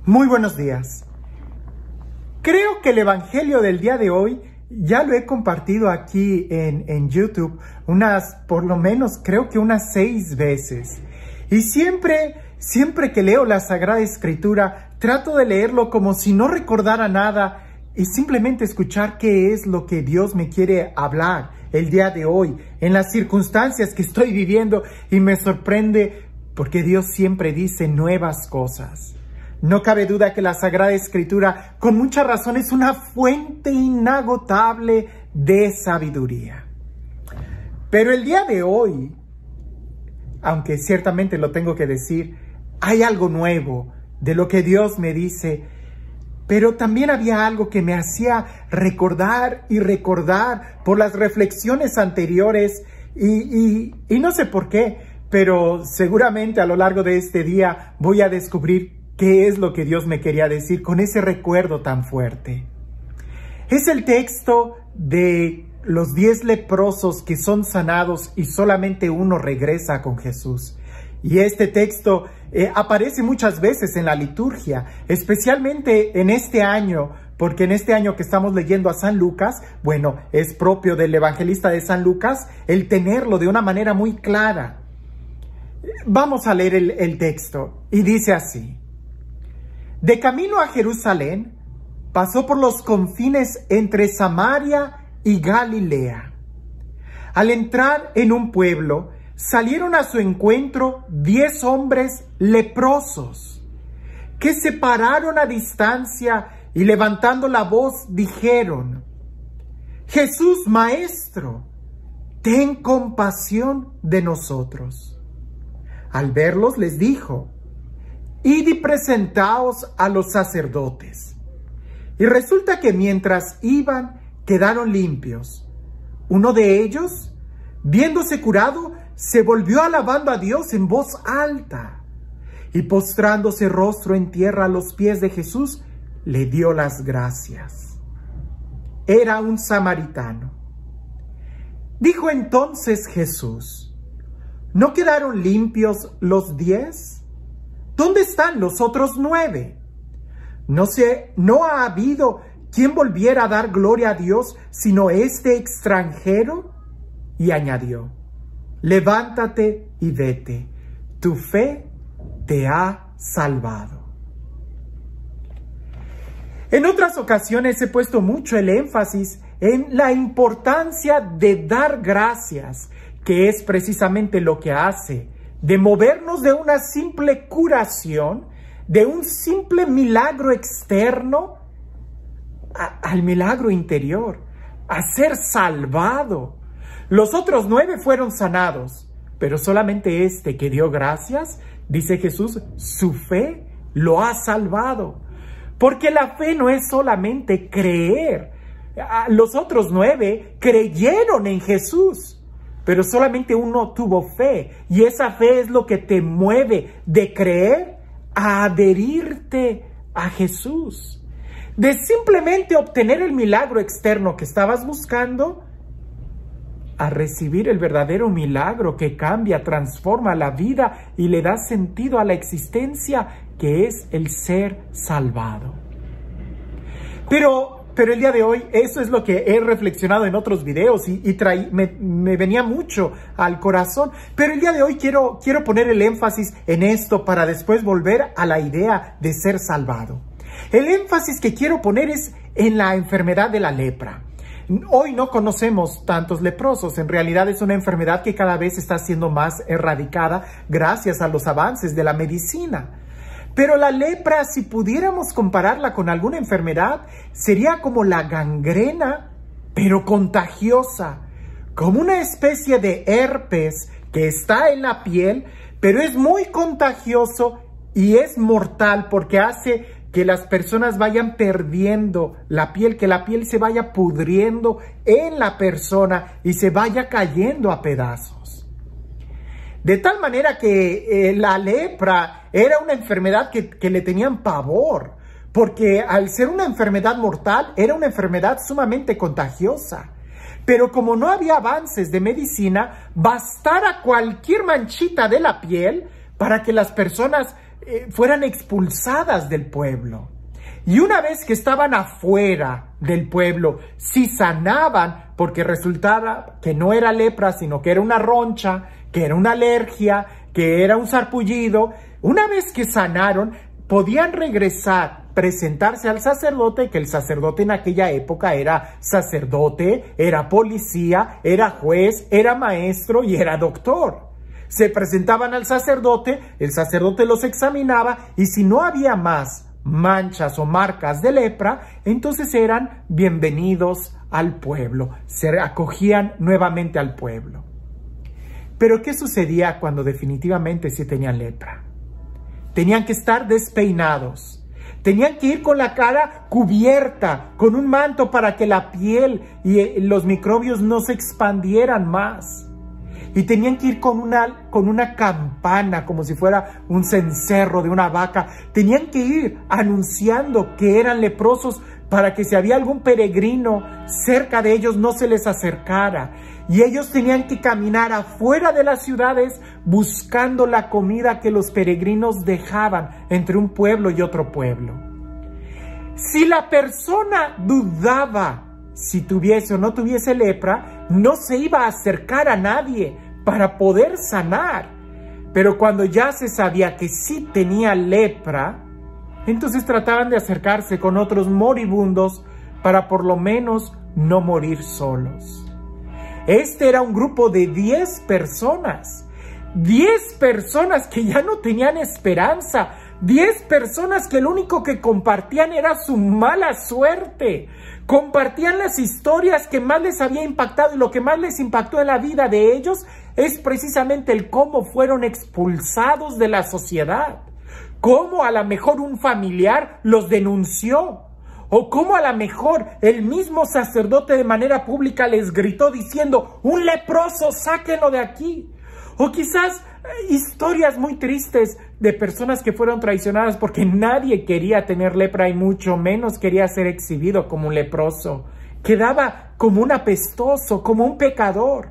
Muy buenos días. Creo que el Evangelio del día de hoy ya lo he compartido aquí en YouTube por lo menos creo que unas 6 veces. Y siempre que leo la Sagrada Escritura, trato de leerlo como si no recordara nada y simplemente escuchar qué es lo que Dios me quiere hablar el día de hoy, en las circunstancias que estoy viviendo, y me sorprende porque Dios siempre dice nuevas cosas. No cabe duda que la Sagrada Escritura, con mucha razón, es una fuente inagotable de sabiduría. Pero el día de hoy, aunque ciertamente lo tengo que decir, hay algo nuevo de lo que Dios me dice, pero también había algo que me hacía recordar y recordar por las reflexiones anteriores y no sé por qué, pero seguramente a lo largo de este día voy a descubrir qué es lo que Dios me quería decir con ese recuerdo tan fuerte. Es el texto de los 10 leprosos que son sanados y solamente uno regresa con Jesús. Y este texto aparece muchas veces en la liturgia, especialmente en este año, porque en este año que estamos leyendo a San Lucas, bueno, es propio del evangelista de San Lucas el tenerlo de una manera muy clara. Vamos a leer el texto y dice así: De camino a Jerusalén, pasó por los confines entre Samaria y Galilea. Al entrar en un pueblo, salieron a su encuentro 10 hombres leprosos, que se pararon a distancia y levantando la voz dijeron: Jesús, Maestro, ten compasión de nosotros. Al verlos les dijo: Id y presentaos a los sacerdotes. Y resulta que mientras iban, quedaron limpios. Uno de ellos, viéndose curado, se volvió alabando a Dios en voz alta. Y postrándose rostro en tierra a los pies de Jesús, le dio las gracias. Era un samaritano. Dijo entonces Jesús: ¿No quedaron limpios los 10? ¿Dónde están los otros 9? ¿No ha habido quien volviera a dar gloria a Dios sino este extranjero? Y añadió: levántate y vete, tu fe te ha salvado. En otras ocasiones he puesto mucho el énfasis en la importancia de dar gracias, que es precisamente lo que hace de movernos de una simple curación, de un simple milagro externo, al milagro interior, a ser salvado. Los otros 9 fueron sanados, pero solamente este que dio gracias, dice Jesús, su fe lo ha salvado. Porque la fe no es solamente creer. Los otros 9 creyeron en Jesús, pero solamente uno tuvo fe, y esa fe es lo que te mueve de creer a adherirte a Jesús. De simplemente obtener el milagro externo que estabas buscando, a recibir el verdadero milagro que cambia, transforma la vida y le da sentido a la existencia, que es el ser salvado. Pero el día de hoy, eso es lo que he reflexionado en otros videos me venía mucho al corazón. Pero el día de hoy quiero poner el énfasis en esto para después volver a la idea de ser salvado. El énfasis que quiero poner es en la enfermedad de la lepra. Hoy no conocemos tantos leprosos. En realidad es una enfermedad que cada vez está siendo más erradicada gracias a los avances de la medicina. Pero la lepra, si pudiéramos compararla con alguna enfermedad, sería como la gangrena, pero contagiosa, como una especie de herpes que está en la piel, pero es muy contagioso y es mortal porque hace que las personas vayan perdiendo la piel, que la piel se vaya pudriendo en la persona y se vaya cayendo a pedazos. De tal manera que la lepra era una enfermedad que le tenían pavor, porque al ser una enfermedad mortal, era una enfermedad sumamente contagiosa. Pero como no había avances de medicina, bastara cualquier manchita de la piel para que las personas fueran expulsadas del pueblo. Y una vez que estaban afuera del pueblo, si sanaban, porque resultaba que no era lepra, sino que era una roncha, que era una alergia, que era un sarpullido, una vez que sanaron, podían regresar, presentarse al sacerdote, que el sacerdote en aquella época era sacerdote, era policía, era juez, era maestro y era doctor. Se presentaban al sacerdote, el sacerdote los examinaba y si no había más manchas o marcas de lepra, entonces eran bienvenidos al pueblo, se acogían nuevamente al pueblo. Pero ¿qué sucedía cuando definitivamente sí tenían lepra? Tenían que estar despeinados, tenían que ir con la cara cubierta, con un manto para que la piel y los microbios no se expandieran más. Y tenían que ir con una campana, como si fuera un cencerro de una vaca. Tenían que ir anunciando que eran leprosos para que si había algún peregrino cerca de ellos no se les acercara. Y ellos tenían que caminar afuera de las ciudades buscando la comida que los peregrinos dejaban entre un pueblo y otro pueblo. Si la persona dudaba si tuviese o no tuviese lepra, no se iba a acercar a nadie para poder sanar. Pero cuando ya se sabía que sí tenía lepra, entonces trataban de acercarse con otros moribundos para por lo menos no morir solos. Este era un grupo de 10 personas. 10 personas que ya no tenían esperanza. 10 personas que lo único que compartían era su mala suerte. Compartían las historias que más les había impactado y lo que más les impactó en la vida de ellos es precisamente el cómo fueron expulsados de la sociedad. Cómo a lo mejor un familiar los denunció. O cómo a lo mejor el mismo sacerdote de manera pública les gritó diciendo: ¡un leproso, sáquenlo de aquí! O quizás historias muy tristes de personas que fueron traicionadas porque nadie quería tener lepra y mucho menos quería ser exhibido como un leproso. Quedaba como un apestoso, como un pecador.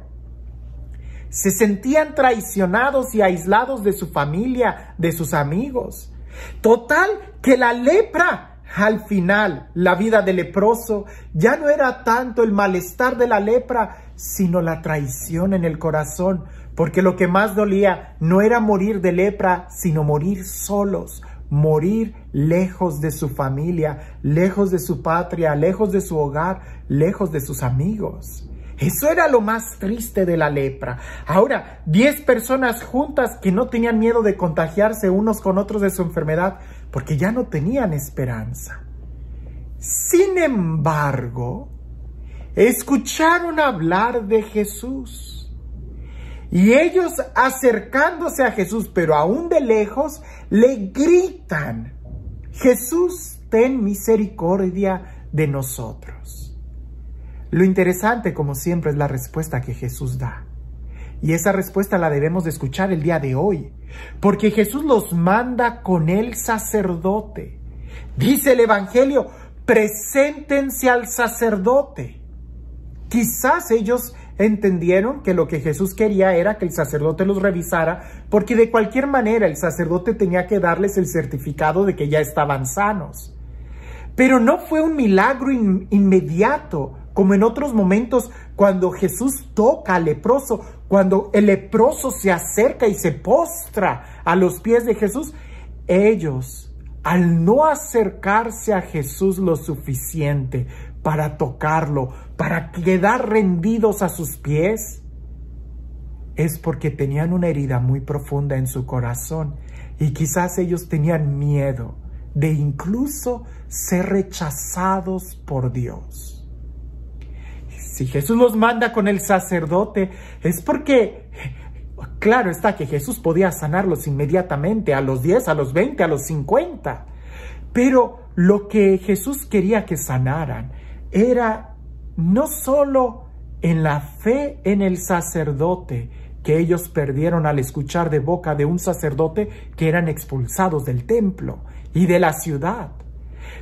Se sentían traicionados y aislados de su familia, de sus amigos. Total, que la lepra, al final, la vida del leproso ya no era tanto el malestar de la lepra, sino la traición en el corazón, porque lo que más dolía no era morir de lepra, sino morir solos, morir lejos de su familia, lejos de su patria, lejos de su hogar, lejos de sus amigos. Eso era lo más triste de la lepra. Ahora, 10 personas juntas que no tenían miedo de contagiarse unos con otros de su enfermedad, porque ya no tenían esperanza. Sin embargo, escucharon hablar de Jesús. Y ellos, acercándose a Jesús, pero aún de lejos, le gritan: Jesús, ten misericordia de nosotros. Lo interesante, como siempre, es la respuesta que Jesús da. Y esa respuesta la debemos de escuchar el día de hoy, porque Jesús los manda con el sacerdote. Dice el Evangelio: preséntense al sacerdote. Quizás ellos entendieron que lo que Jesús quería era que el sacerdote los revisara, porque de cualquier manera el sacerdote tenía que darles el certificado de que ya estaban sanos. Pero no fue un milagro inmediato, como en otros momentos cuando Jesús toca al leproso, cuando el leproso se acerca y se postra a los pies de Jesús. Ellos, al no acercarse a Jesús lo suficiente para tocarlo, para quedar rendidos a sus pies, es porque tenían una herida muy profunda en su corazón y quizás ellos tenían miedo de incluso ser rechazados por Dios. Si Jesús los manda con el sacerdote, es porque, claro está que Jesús podía sanarlos inmediatamente, a los 10, a los 20, a los 50. Pero lo que Jesús quería que sanaran era no solo en la fe en el sacerdote, que ellos perdieron al escuchar de boca de un sacerdote que eran expulsados del templo y de la ciudad,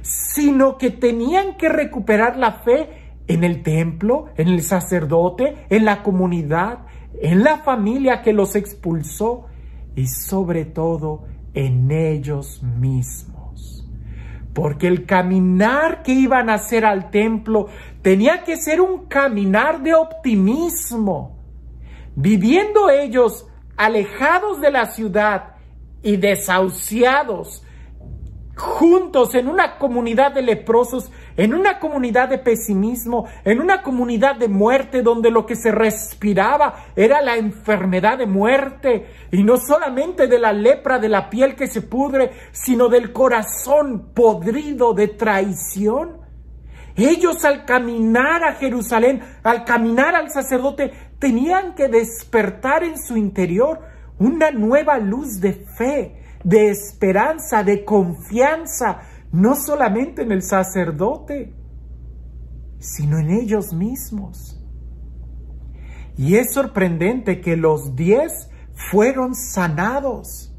sino que tenían que recuperar la fe en el templo, en el sacerdote, en la comunidad, en la familia que los expulsó y sobre todo en ellos mismos. Porque el caminar que iban a hacer al templo tenía que ser un caminar de optimismo. Viviendo ellos alejados de la ciudad y desahuciados, juntos en una comunidad de leprosos, en una comunidad de pesimismo, en una comunidad de muerte donde lo que se respiraba era la enfermedad de muerte, y no solamente de la lepra de la piel que se pudre, sino del corazón podrido de traición. Ellos, al caminar a Jerusalén, al caminar al sacerdote, tenían que despertar en su interior una nueva luz de fe, de esperanza, de confianza, no solamente en el sacerdote, sino en ellos mismos. Y es sorprendente que los 10 fueron sanados,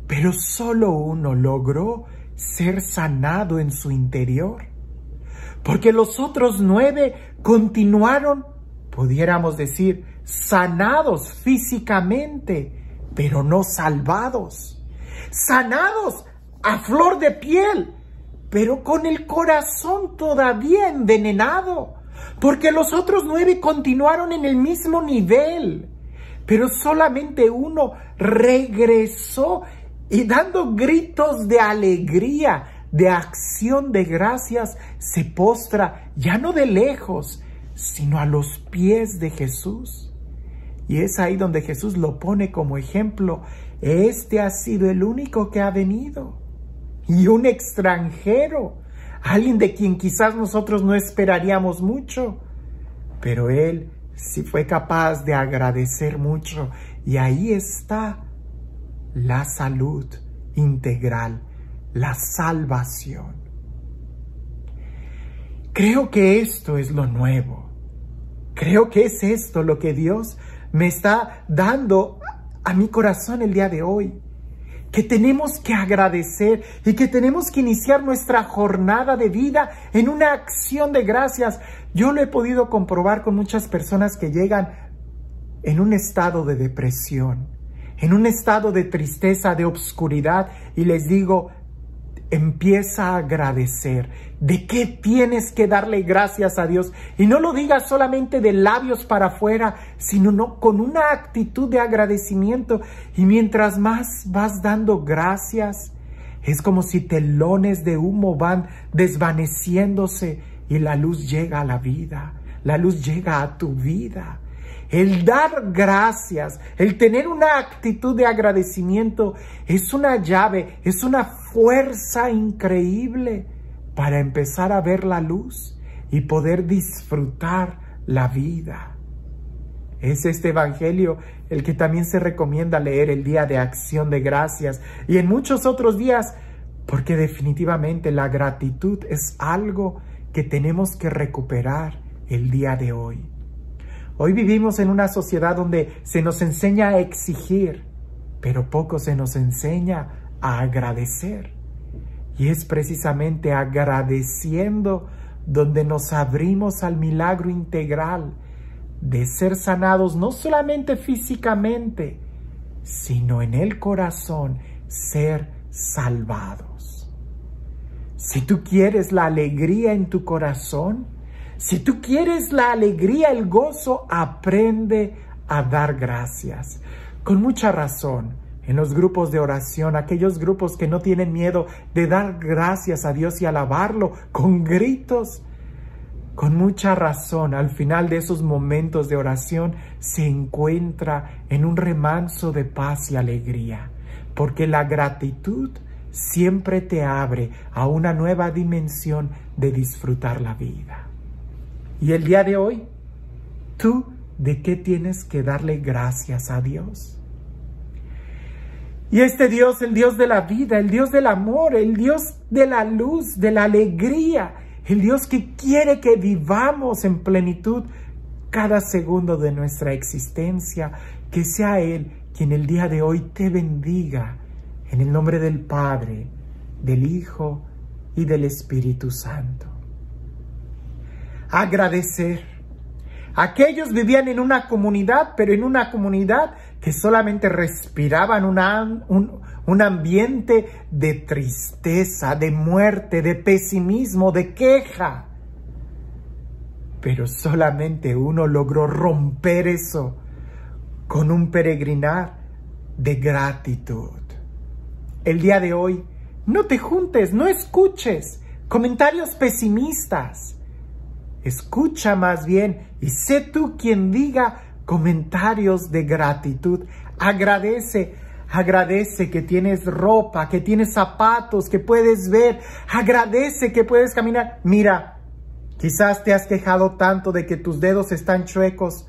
pero solo uno logró ser sanado en su interior, porque los otros 9 continuaron, pudiéramos decir, sanados físicamente, pero no salvados. Sanados a flor de piel, pero con el corazón todavía envenenado, porque los otros 9 continuaron en el mismo nivel, pero solamente uno regresó y dando gritos de alegría, de acción de gracias, se postra ya no de lejos, sino a los pies de Jesús. Y es ahí donde Jesús lo pone como ejemplo. Este ha sido el único que ha venido, y un extranjero, alguien de quien quizás nosotros no esperaríamos mucho, pero él sí fue capaz de agradecer mucho, y ahí está la salud integral, la salvación. Creo que esto es lo nuevo. Creo que es esto lo que Dios me está dando a mi corazón el día de hoy. Que tenemos que agradecer y que tenemos que iniciar nuestra jornada de vida en una acción de gracias. Yo lo he podido comprobar con muchas personas que llegan en un estado de depresión, en un estado de tristeza, de obscuridad, y les digo, empieza a agradecer. ¿De qué tienes que darle gracias a Dios? Y no lo digas solamente de labios para afuera, sino con una actitud de agradecimiento. Y mientras más vas dando gracias, es como si telones de humo van desvaneciéndose y la luz llega a la vida, la luz llega a tu vida. El dar gracias, el tener una actitud de agradecimiento es una llave, es una fuerza increíble para empezar a ver la luz y poder disfrutar la vida. Es este evangelio el que también se recomienda leer el día de acción de gracias y en muchos otros días, porque definitivamente la gratitud es algo que tenemos que recuperar el día de hoy. Hoy vivimos en una sociedad donde se nos enseña a exigir, pero poco se nos enseña a agradecer. Y es precisamente agradeciendo donde nos abrimos al milagro integral de ser sanados no solamente físicamente, sino en el corazón, ser salvados. Si tú quieres la alegría en tu corazón, si tú quieres la alegría, el gozo, aprende a dar gracias. Con mucha razón, en los grupos de oración, aquellos grupos que no tienen miedo de dar gracias a Dios y alabarlo con gritos, con mucha razón, al final de esos momentos de oración se encuentra en un remanso de paz y alegría, porque la gratitud siempre te abre a una nueva dimensión de disfrutar la vida. Y el día de hoy, ¿tú de qué tienes que darle gracias a Dios? Y este Dios, el Dios de la vida, el Dios del amor, el Dios de la luz, de la alegría, el Dios que quiere que vivamos en plenitud cada segundo de nuestra existencia, que sea Él quien el día de hoy te bendiga en el nombre del Padre, del Hijo y del Espíritu Santo. Agradecer. Aquellos vivían en una comunidad, pero en una comunidad que solamente respiraban un ambiente de tristeza, de muerte, de pesimismo, de queja. Pero solamente uno logró romper eso con un peregrinar de gratitud. El día de hoy, no te juntes, no escuches comentarios pesimistas. Escucha más bien y sé tú quien diga comentarios de gratitud. Agradece que tienes ropa, que tienes zapatos, que puedes ver. Agradece que puedes caminar. Mira, quizás te has quejado tanto de que tus dedos están chuecos,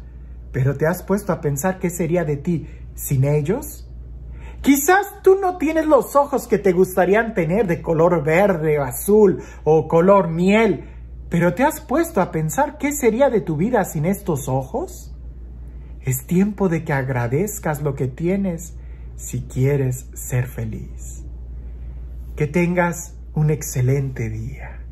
pero ¿te has puesto a pensar qué sería de ti sin ellos? Quizás tú no tienes los ojos que te gustarían tener de color verde o azul o color miel, pero ¿te has puesto a pensar qué sería de tu vida sin estos ojos? Es tiempo de que agradezcas lo que tienes si quieres ser feliz. Que tengas un excelente día.